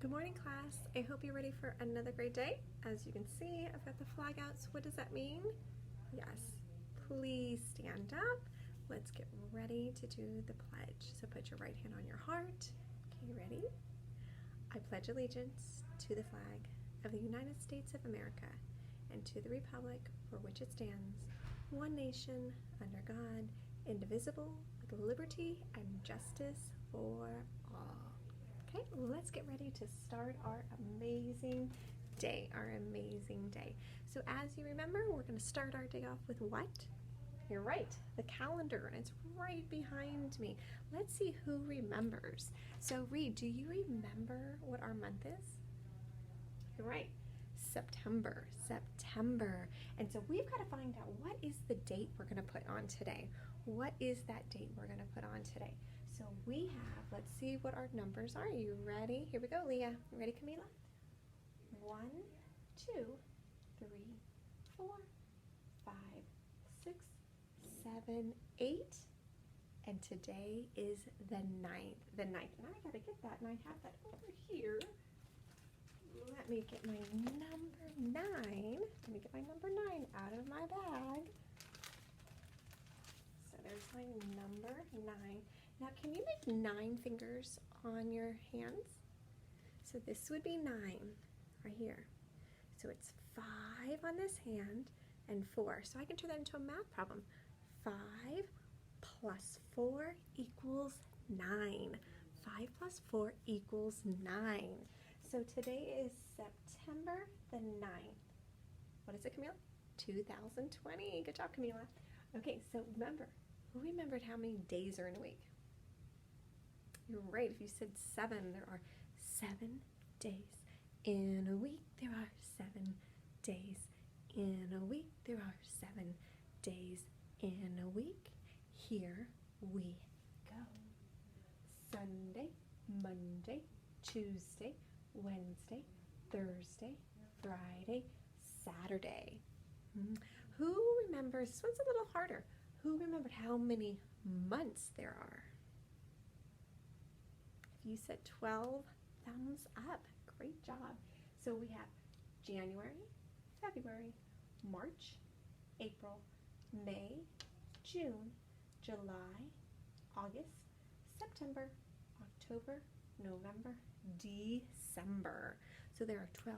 Good morning, class. I hope you're ready for another great day. As you can see, I've got the flag out. So what does that mean? Yes, please stand up. Let's get ready to do the pledge. So put your right hand on your heart. Okay, ready? I pledge allegiance to the flag of the United States of America and to the republic for which it stands, one nation, under God, indivisible, with liberty and justice for all. Okay, let's get ready to start our amazing day, So as you remember, we're going to start our day off with what? You're right, the calendar, and it's right behind me. Let's see who remembers. So Reed, do you remember what our month is? You're right, September. And so we've got to find out what is the date we're going to put on today. What is that date we're going to put on today? So we have, let's see what our numbers are. You ready? Here we go, Leah. You ready, Camila? 1, 2, 3, 4, 5, 6, 7, 8. And today is the 9th. The 9th. And I gotta get that, and I have that over here. Let me get my number 9. Let me get my number 9 out of my bag. So there's my number 9. Now, can you make 9 fingers on your hands? So this would be 9 right here. So it's 5 on this hand and 4. So I can turn that into a math problem. 5 plus 4 equals 9. 5 plus 4 equals 9. So today is September the 9th. What is it, Camila? 2020. Good job, Camila. Okay, so remember, who remembered how many days are in a week? You're right. If you said 7, there are 7 days in a week. There are 7 days in a week. There are 7 days in a week. Here we go. Sunday, Monday, Tuesday, Wednesday, Thursday, Friday, Saturday. Who remembers? This one's a little harder. Who remembered how many months there are? You said 12, thumbs up. Great job. So we have January, February, March, April, May, June, July, August, September, October, November, December. So there are 12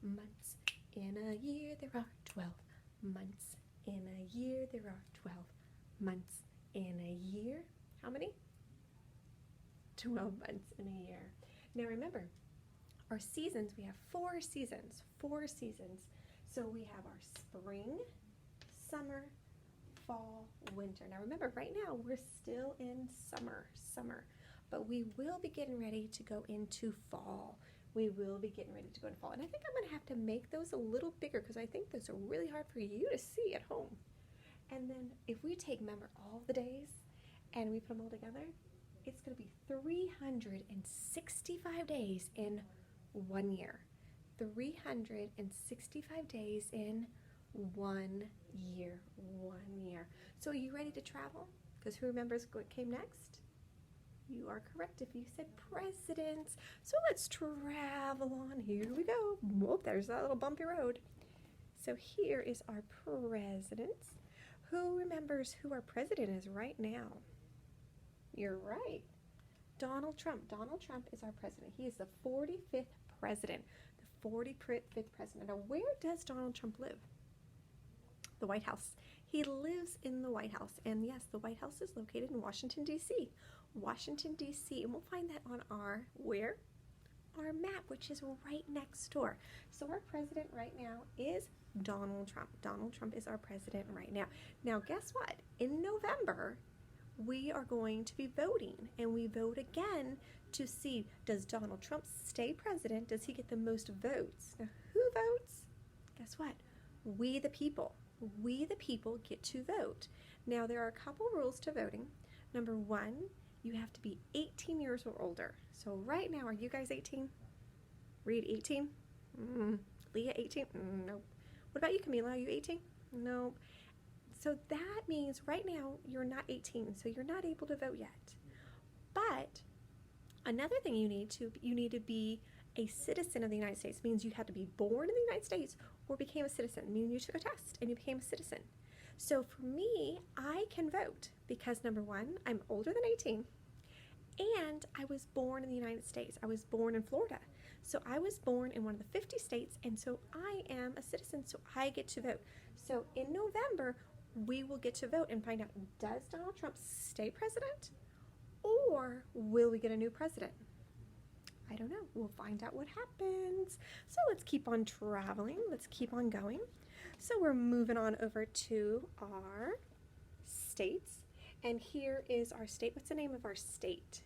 months in a year. There are 12 months in a year. There are 12 months in a year. How many? 12 months in a year. Now remember, our seasons, we have 4 seasons. So we have our spring, summer, fall, winter. Now remember, right now we're still in summer, but we will be getting ready to go into fall. And I think I'm gonna have to make those a little bigger because I think those are really hard for you to see at home. And then if we take, remember, all the days and we put them all together, it's going to be 365 days in 1 year. 365 days in 1 year. So are you ready to travel? Because who remembers what came next? You are correct if you said presidents. So let's travel on. Here we go. Whoop, there's that little bumpy road. So here is our presidents. Who remembers who our president is right now? You're right. Donald Trump. Donald Trump is our president. He is the 45th president. The 45th president. Now, where does Donald Trump live? The White House. He lives in the White House. And yes, the White House is located in Washington, D.C. Washington, D.C. And we'll find that on our, where? Our map, which is right next door. So our president right now is Donald Trump. Donald Trump is our president right now. Now, guess what? In November, we are going to be voting, and we vote again to see, does Donald Trump stay president? Does he get the most votes? Now, who votes? Guess what? We the people. We the people get to vote. Now, there are a couple rules to voting. Number 1, you have to be 18 years or older. So right now, are you guys 18? Reed, 18? Leah, 18? Nope. What about you, Camila? Are you 18? Nope. So that means right now you're not 18, so you're not able to vote yet. But Another thing you need to be a citizen of the United States. Means you had to be born in the United States or became a citizen. Meaning you took a test and you became a citizen. So for me, I can vote because number one, I'm older than 18 and I was born in the United States. I was born in Florida. So I was born in one of the 50 states, and so I am a citizen, so I get to vote. So in November, we will get to vote and find out, does Donald Trump stay president or will we get a new president? I don't know. We'll find out what happens. So let's keep on traveling. Let's keep on going. So we're moving on over to our states. And here is our state. What's the name of our state?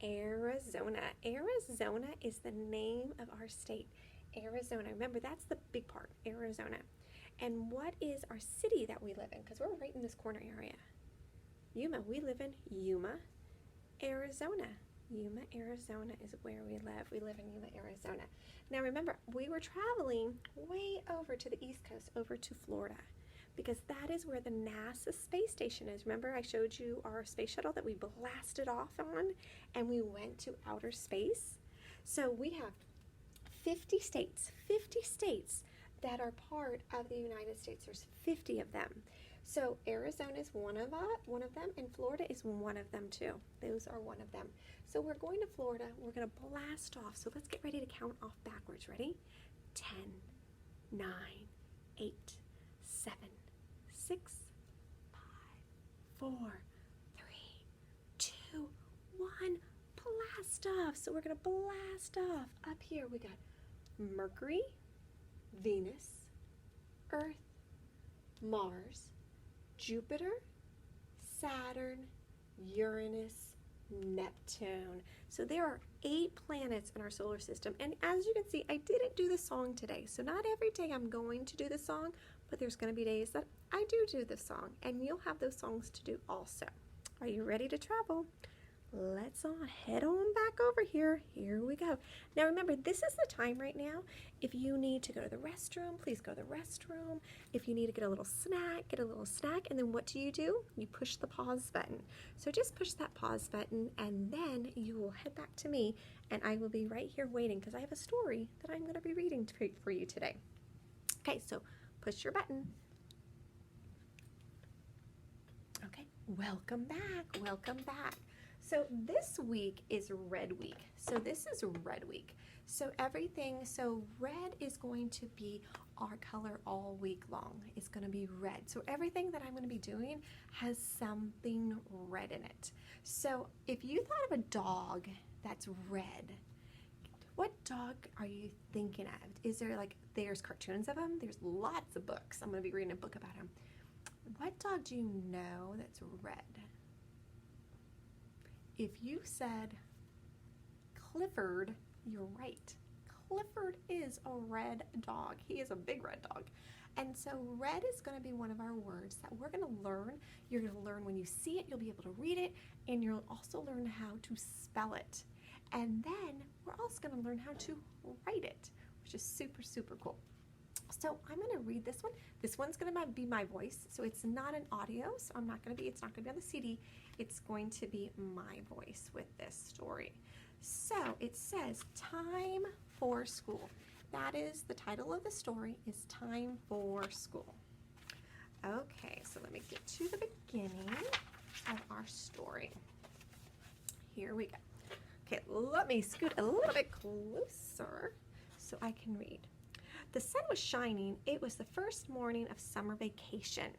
Arizona. Arizona is the name of our state. Arizona. Remember, that's the big part, Arizona. And what is our city that we live in? Because we're right in this corner area. Yuma. We live in Yuma, Arizona. Yuma, Arizona is where we live. We live in Yuma, Arizona. Now remember, we were traveling way over to the East Coast, over to Florida, because that is where the NASA space station is. Remember I showed you our space shuttle that we blasted off on and we went to outer space? So we have 50 states that are part of the United States. There's 50 of them. So Arizona is one of them, and Florida is one of them too. Those are one of them. So we're going to Florida. We're going to blast off. So let's get ready to count off backwards. Ready? 10, 9, 8, 7, 6, 5, 4, 3, 2, 1. Blast off. So we're going to blast off. Up here we got Mercury, Venus, Earth, Mars, Jupiter, Saturn, Uranus, Neptune. So there are 8 planets in our solar system. And as you can see, I didn't do the song today. So not every day I'm going to do the song, but there's going to be days that I do the song. And you'll have those songs to do also. Are you ready to travel? Let's all head on back over here. Here we go. Now remember, this is the time right now. If you need to go to the restroom, please go to the restroom. If you need to get a little snack, get a little snack. And then what do? You push the pause button. So just push that pause button and then you will head back to me and I will be right here waiting because I have a story that I'm going to be reading for you today. Okay, so push your button. Okay, welcome back. Welcome back. So this week is Red Week. So this is Red Week. So red is going to be our color all week long. It's going to be red. So everything that I'm going to be doing has something red in it. So if you thought of a dog that's red, what dog are you thinking of? Is there there's cartoons of them? There's lots of books. I'm going to be reading a book about them. What dog do you know that's red? If you said Clifford, you're right. Clifford is a red dog. He is a big red dog. And so red is going to be one of our words that we're going to learn. You're going to learn when you see it, you'll be able to read it, and you'll also learn how to spell it. And then we're also going to learn how to write it, which is super, super cool. So I'm going to read this one. This one's going to be my voice. So it's not an audio, so it's not going to be on the CD. It's going to be my voice with this story. So it says, Time for School. That is the title of the story, is Time for School. Okay, so let me get to the beginning of our story. Here we go. Okay, let me scoot a little bit closer so I can read. The sun was shining. It was the first morning of summer vacation.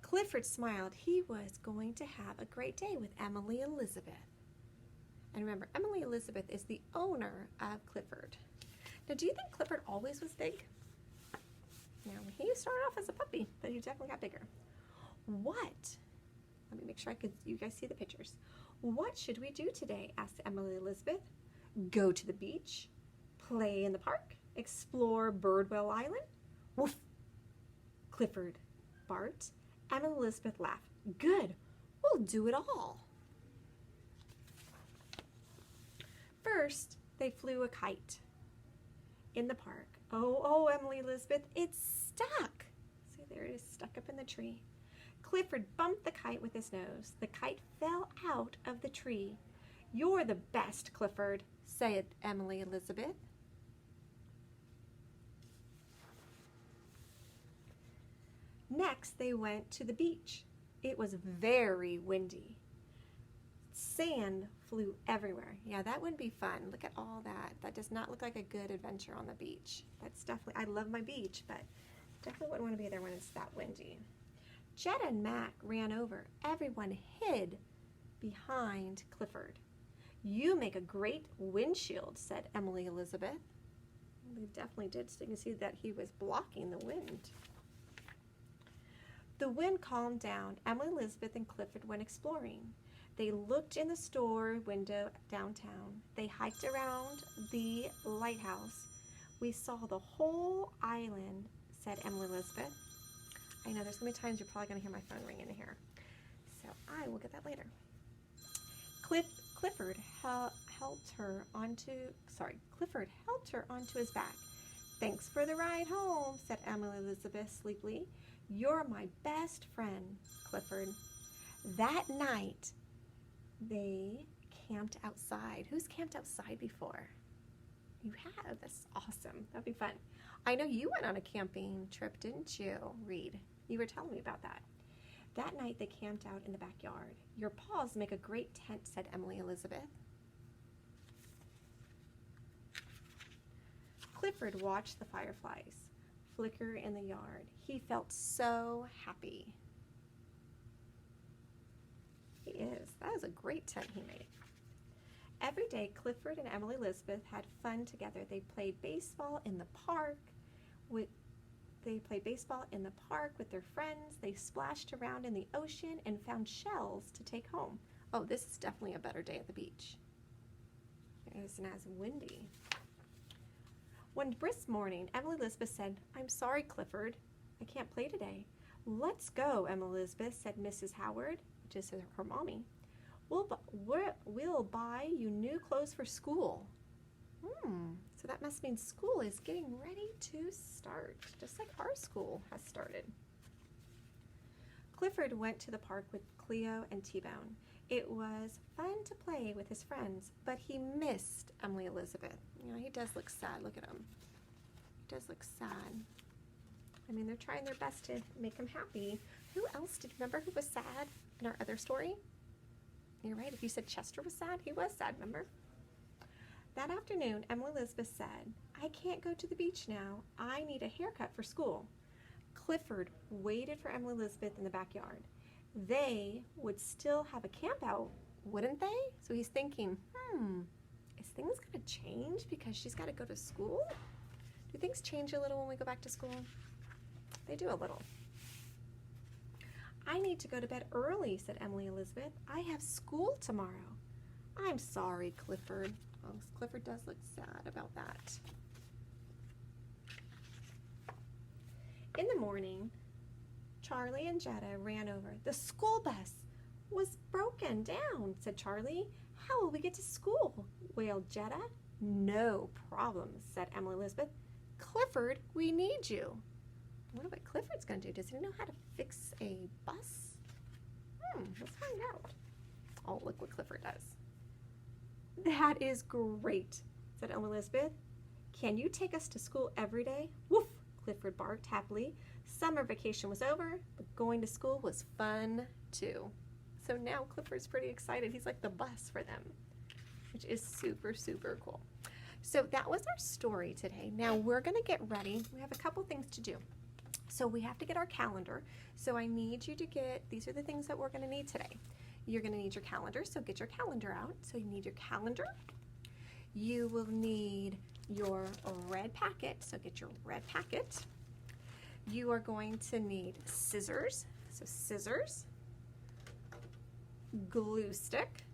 Clifford smiled. He was going to have a great day with Emily Elizabeth. And remember, Emily Elizabeth is the owner of Clifford. Now, do you think Clifford always was big? Now, he started off as a puppy, but he definitely got bigger. What? Let me make sure you guys see the pictures. What should we do today? Asked Emily Elizabeth. Go to the beach, play in the park, explore Birdwell Island. Woof! Clifford barked. Emily Elizabeth laughed. Good, we'll do it all. First, they flew a kite in the park. Oh, Emily Elizabeth, it's stuck. See, there it is, stuck up in the tree. Clifford bumped the kite with his nose. The kite fell out of the tree "You're the best, Clifford," said Emily Elizabeth. Next, they went to the beach. It was very windy. Sand flew everywhere. Yeah, that would be fun. Look at all that. That does not look like a good adventure on the beach. That's definitely, I love my beach, but definitely wouldn't want to be there when it's that windy. Jetta and Mac ran over. Everyone hid behind Clifford. "You make a great windshield," said Emily Elizabeth. They definitely did, so you can see that he was blocking the wind. The wind calmed down. Emily Elizabeth and Clifford went exploring. They looked in the store window downtown. They hiked around the lighthouse. "We saw the whole island," said Emily Elizabeth. I know there's going to be times you're probably going to hear my phone ring in here, so I will get that later. Clifford helped her onto his back. "Thanks for the ride home," said Emily Elizabeth sleepily. "You're my best friend, Clifford." That night, they camped outside. Who's camped outside before? You have. That's awesome. That'd be fun. I know you went on a camping trip, didn't you, Reed? You were telling me about that. That night, they camped out in the backyard. "Your paws make a great tent," said Emily Elizabeth. Clifford watched the fireflies flicker in the yard. He felt so happy. That is a great tent he made. Every day, Clifford and Emily Elizabeth had fun together. They played baseball in the park with their friends. They splashed around in the ocean and found shells to take home. Oh, this is definitely a better day at the beach. It isn't as windy. One brisk morning, Emily Elizabeth said, "I'm sorry, Clifford. I can't play today." "Let's go," Emily Elizabeth said. "Mrs. Howard," which is her mommy, we'll buy you new clothes for school." So that must mean school is getting ready to start, just like our school has started. Clifford went to the park with Cleo and T-Bone. It was fun to play with his friends, but he missed Emily Elizabeth. You know, he does look sad. Look at him. He does look sad. I mean, they're trying their best to make him happy. Who else did you remember who was sad in our other story? You're right. If you said Chester was sad, he was sad, remember? That afternoon, Emily Elizabeth said, "I can't go to the beach now. I need a haircut for school." Clifford waited for Emily Elizabeth in the backyard. They would still have a camp out, wouldn't they? So he's thinking, is things going to change because she's got to go to school? Do things change a little when we go back to school? They do a little. "I need to go to bed early," said Emily Elizabeth. "I have school tomorrow." "I'm sorry, Clifford." Oh, Clifford does look sad about that. In the morning, Charlie and Jetta ran over. "The school bus was broken down," said Charlie. "How will we get to school?" wailed Jetta. "No problem," said Emily Elizabeth. "Clifford, we need you." I wonder what Clifford's going to do. Does he know how to fix a bus? Let's find out. Oh, look what Clifford does. "That is great," said Emily Elizabeth. "Can you take us to school every day?" "Woof," Clifford barked happily. Summer vacation was over, but going to school was fun too. So now Clifford's pretty excited. He's like the bus for them, which is super, super cool. So that was our story today. Now we're going to get ready. We have a couple things to do. So we have to get our calendar. So I need you to get, these are the things that we're going to need today. You're going to need your calendar, so get your calendar out. So you need your calendar. You will need your red packet, so get your red packet. You are going to need scissors, so scissors, glue stick,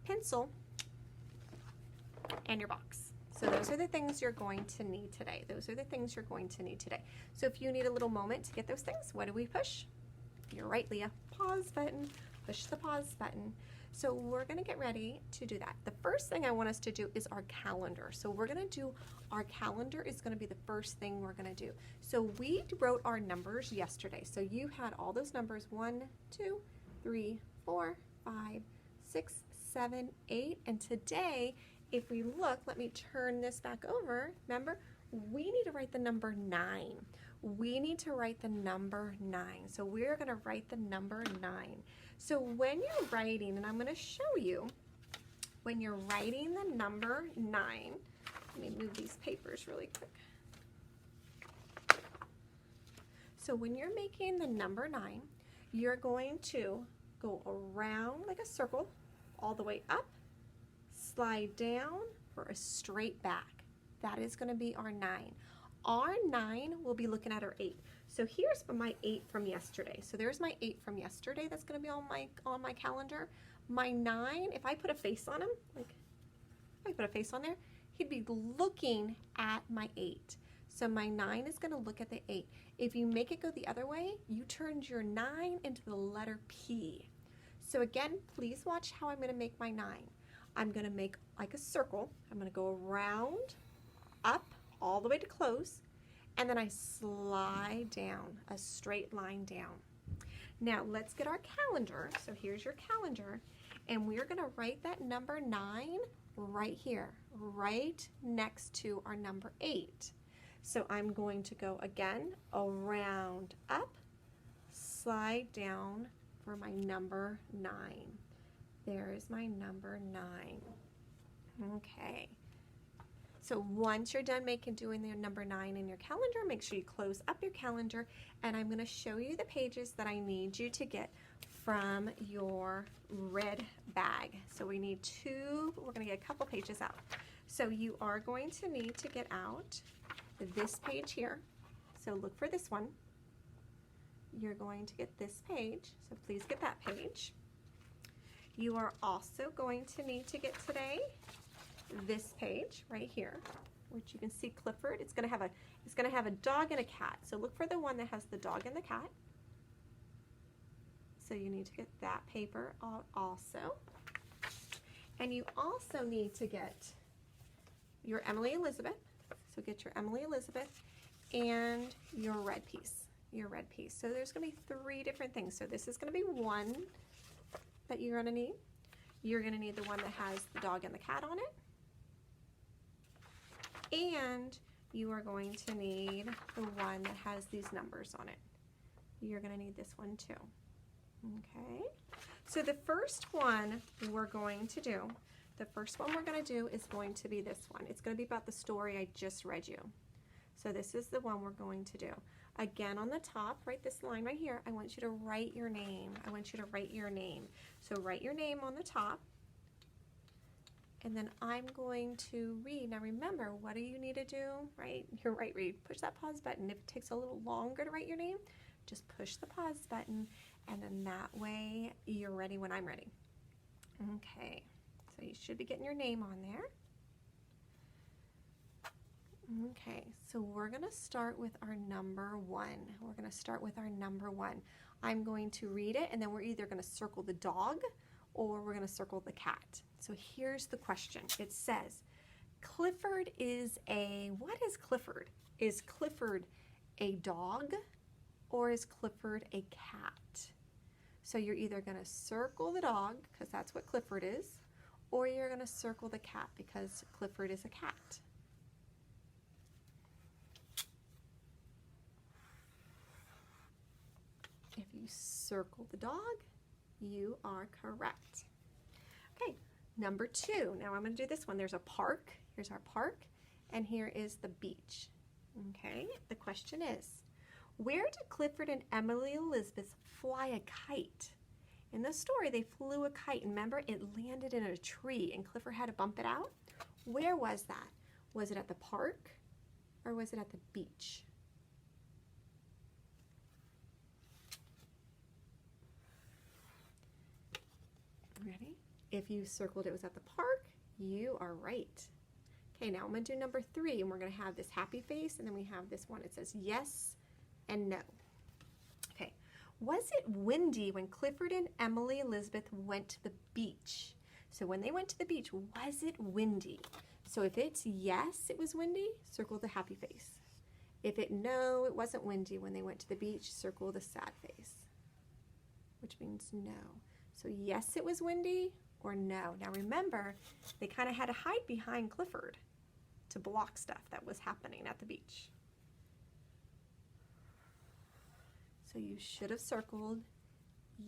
pencil, and your box. So those are the things you're going to need today. So if you need a little moment to get those things, what do we push? You're right, Leah. Pause button. Push the pause button. So we're going to get ready to do that. The first thing I want us to do is our calendar. So we're going to do, our calendar is going to be the first thing we're going to do. So we wrote our numbers yesterday. So you had all those numbers, 1, 2, 3, 4, 5, 6, 7, 8. And today, if we look, let me turn this back over. Remember, we need to write the number 9. We need to write the number 9. So we're going to write the number 9. So when you're writing, and I'm going to show you, when you're writing the number 9, let me move these papers really quick. So when you're making the number 9, you're going to go around like a circle, all the way up, slide down for a straight back. That is going to be our 9. Our 9, we'll be looking at our 8. So here's my 8 from yesterday. So there's my 8 from yesterday. That's going to be on my calendar. My 9, if I put a face on him, like if I put a face on there, he'd be looking at my 8. So my 9 is going to look at the 8. If you make it go the other way, you turned your 9 into the letter P. So again, please watch how I'm going to make my 9. I'm going to make like a circle. I'm going to go around, up, all the way to close, and then I slide down, a straight line down. Now let's get our calendar. So here's your calendar, and we're going to write that number 9 right here, right next to our number 8. So I'm going to go again, around, up, slide down for my number 9. There is my number 9. Okay. So once you're done doing the number 9 in your calendar, make sure you close up your calendar, and I'm going to show you the pages that I need you to get from your red bag. So we need we're going to get a couple pages out. So you are going to need to get out this page here. So look for this one. You're going to get this page, so please get that page. You are also going to need to get today this page right here, which you can see Clifford. It's going to have a dog and a cat. So look for the one that has the dog and the cat. So you need to get that paper out also. And you also need to get your Emily Elizabeth. So get your Emily Elizabeth and your red piece. So there's going to be 3 different things. So this is going to be one that you're going to need. You're going to need the one that has the dog and the cat on it. And you are going to need the one that has these numbers on it. You're going to need this one too. Okay. So the first one we're going to do is going to be this one. It's going to be about the story I just read you. So this is the one we're going to do. Again, on the top, write this line right here. I want you to write your name. So write your name on the top. And then I'm going to read. Now remember, what do you need to do? Right? You're right, read. Push that pause button. If it takes a little longer to write your name, just push the pause button, and then that way you're ready when I'm ready. Okay. So you should be getting your name on there. Okay, so we're going to start with our number 1. I'm going to read it, and then we're either going to circle the dog or we're going to circle the cat. So here's the question. It says, Clifford is what is Clifford? Is Clifford a dog or is Clifford a cat? So you're either going to circle the dog, because that's what Clifford is, or you're going to circle the cat because Clifford is a cat. If you circle the dog, you are correct. Okay, number 2. Now I'm going to do this one. There's a park. Here's our park, and here is the beach. Okay, the question is, where did Clifford and Emily Elizabeth fly a kite? In the story, they flew a kite, and remember, it landed in a tree, and Clifford had to bump it out. Where was that? Was it at the park, or was it at the beach? Ready? If you circled it was at the park, you are right. Okay, now I'm going to do number 3, and we're going to have this happy face, and then we have this one. It says yes and no. Okay, was it windy when Clifford and Emily Elizabeth went to the beach? So when they went to the beach, was it windy? So if it's yes, it was windy, circle the happy face. If no, it wasn't windy when they went to the beach, circle the sad face, which means no. So yes, it was windy, or no? Now remember, they kind of had to hide behind Clifford to block stuff that was happening at the beach. So you should have circled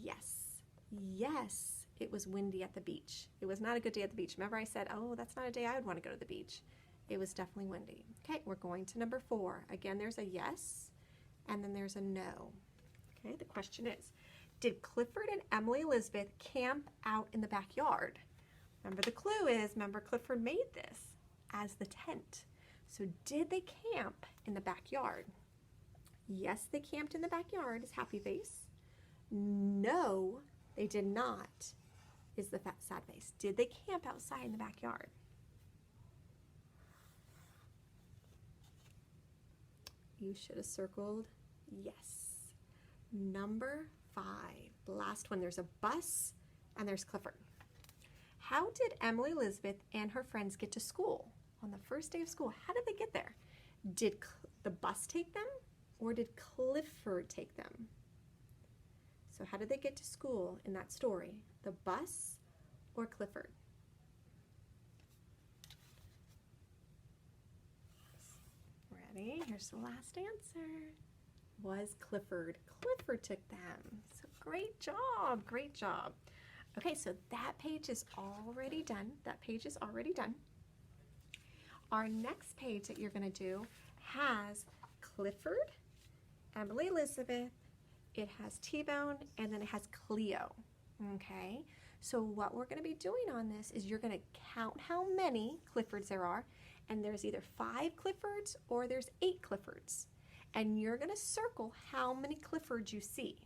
yes. Yes, it was windy at the beach. It was not a good day at the beach. Remember I said, oh, that's not a day I would want to go to the beach. It was definitely windy. Okay, we're going to number 4. Again, there's a yes, and then there's a no. Okay, the question is, did Clifford and Emily Elizabeth camp out in the backyard? Remember the clue is, remember Clifford made this as the tent. So did they camp in the backyard? Yes, they camped in the backyard is happy face. No, they did not is the sad face. Did they camp outside in the backyard? You should have circled yes. Number 5, the last one, there's a bus and there's Clifford. How did Emily Elizabeth and her friends get to school on the first day of school? How did they get there? Did the bus take them or did Clifford take them? So how did they get to school in that story? The bus or Clifford? Ready? Here's the last answer. Was Clifford. Clifford took them. So great job, great job. Okay, so that page is already done. That page is already done. Our next page that you're going to do has Clifford, Emily Elizabeth, it has T-Bone, and then it has Cleo. Okay, so what we're going to be doing on this is you're going to count how many Cliffords there are, and there's either 5 Cliffords or there's 8 Cliffords. And you're going to circle how many Cliffords you see.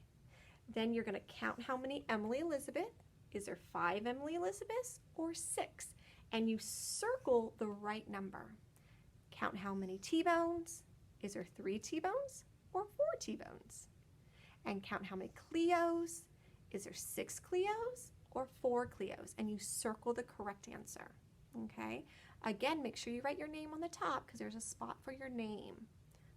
Then you're going to count how many Emily Elizabeth. Is there 5 Emily Elizabeths or 6? And you circle the right number. Count how many T-Bones. Is there 3 T-Bones or 4 T-Bones? And count how many Cleos. Is there 6 Cleos or 4 Cleos? And you circle the correct answer. Okay? Again, make sure you write your name on the top because there's a spot for your name.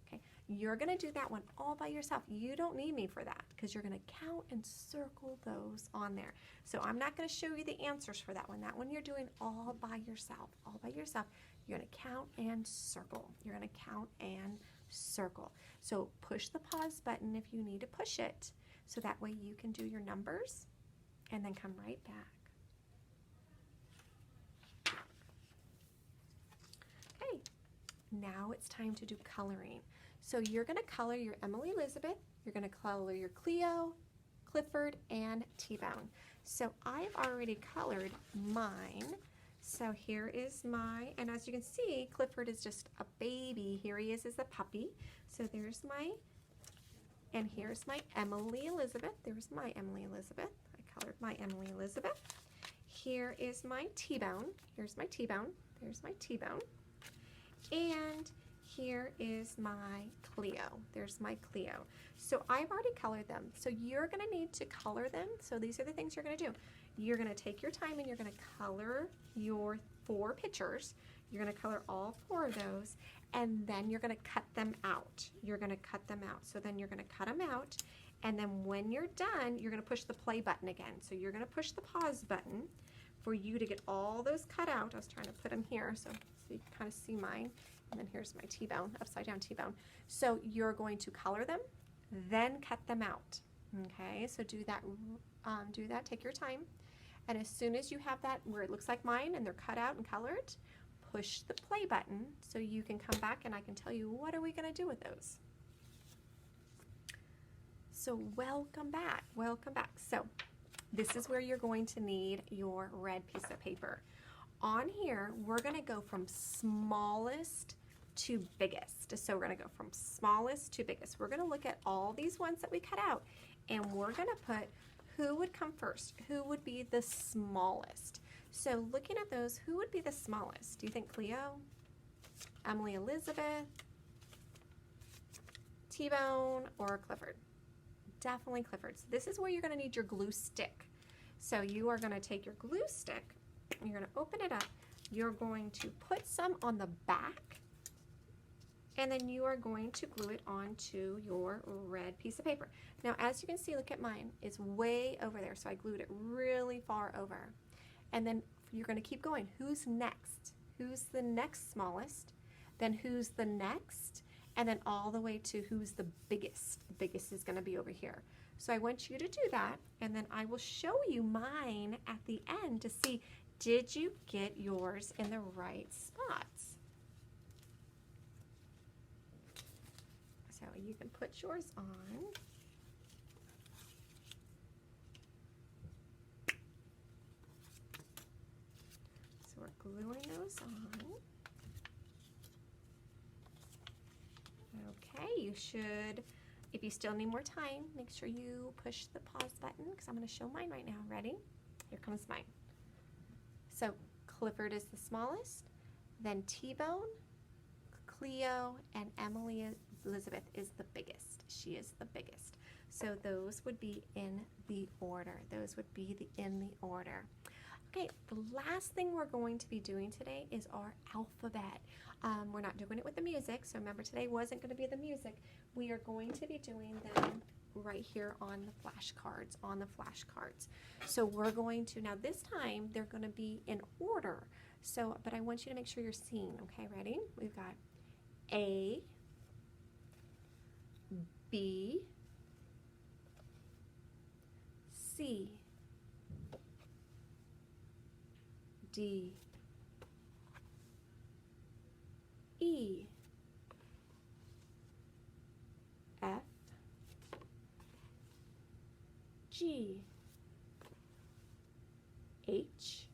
Okay? You're going to do that one all by yourself. You don't need me for that because you're going to count and circle those on there. So I'm not going to show you the answers for that one. That one you're doing all by yourself. All by yourself. You're going to count and circle. You're going to count and circle. So push the pause button if you need to push it so that way you can do your numbers and then come right back. Okay, now it's time to do coloring. So you're going to color your Emily Elizabeth, you're going to color your Cleo, Clifford, and T-Bone. So I've already colored mine. So here is my, and as you can see, Clifford is just a baby. Here he is as a puppy. So there's my, and here's my Emily Elizabeth. There's my Emily Elizabeth. I colored my Emily Elizabeth. Here is my T-Bone. Here's my T-Bone. There's my T-Bone. And here is my Cleo. There's my Cleo. So I've already colored them. So you're going to need to color them. So these are the things you're going to do. You're going to take your time and you're going to color your 4 pictures. You're going to color all 4 of those, and then you're going to cut them out. You're going to cut them out. So then you're going to cut them out, and then when you're done, you're going to push the play button again. So you're going to push the pause button for you to get all those cut out. I was trying to put them here so you can kind of see mine. And then here's my T-Bone, upside down T-Bone. So you're going to color them, then cut them out. Okay, so do that, take your time. And as soon as you have that where it looks like mine and they're cut out and colored, push the play button so you can come back and I can tell you what are we going to do with those. So welcome back, welcome back. So this is where you're going to need your red piece of paper. On here, we're going to go from smallest to biggest. So we're going to go from smallest to biggest. We're going to look at all these ones that we cut out and we're going to put who would come first? Who would be the smallest? So looking at those, who would be the smallest? Do you think Cleo? Emily Elizabeth? T-Bone or Clifford? Definitely Clifford. So this is where you're going to need your glue stick. So you are going to take your glue stick, you're going to open it up, you're going to put some on the back, and then you are going to glue it onto your red piece of paper. Now, as you can see, look at mine. It's way over there, so I glued it really far over. And then you're going to keep going. Who's next? Who's the next smallest? Then who's the next? And then all the way to who's the biggest. The biggest is going to be over here. So I want you to do that, and then I will show you mine at the end to see, did you get yours in the right spots? So you can put yours on. So we're gluing those on. Okay, you should, if you still need more time, make sure you push the pause button because I'm going to show mine right now. Ready? Here comes mine. So Clifford is the smallest, then T-Bone, Cleo, and Emily Elizabeth is the biggest. She is the biggest. So those would be in the order. Those would be in the order. Okay, the last thing we're going to be doing today is our alphabet. We're not doing it with the music, so remember today wasn't going to be the music. We are going to be doing them right here on the flashcards, So we're going to, now this time they're going to be in order. So, but I want you to make sure you're seeing, okay, ready? We've got A, B, C, D, E, F, G, H,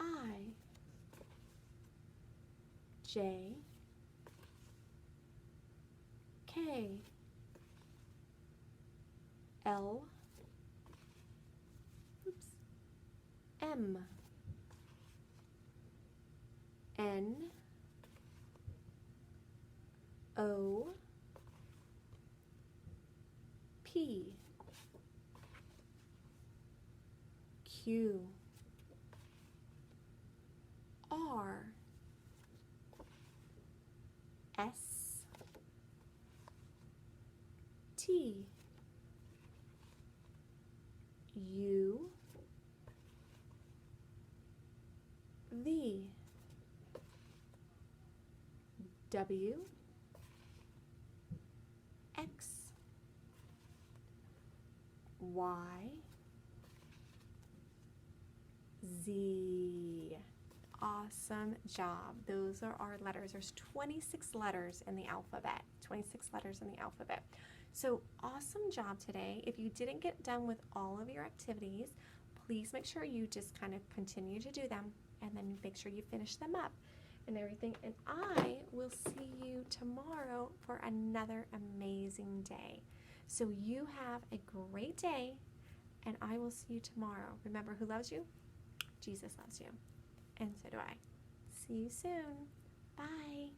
I, J, K, L, M, N, O, P, Q, R, S, T, U, V, W, X, Y, Z. Awesome job. Those are our letters. There's 26 letters in the alphabet. 26 letters in the alphabet. So awesome job today. If you didn't get done with all of your activities, please make sure you just kind of continue to do them and then make sure you finish them up and everything. And I will see you tomorrow for another amazing day. So you have a great day, and I will see you tomorrow. Remember who loves you? Jesus loves you. And so do I. See you soon. Bye.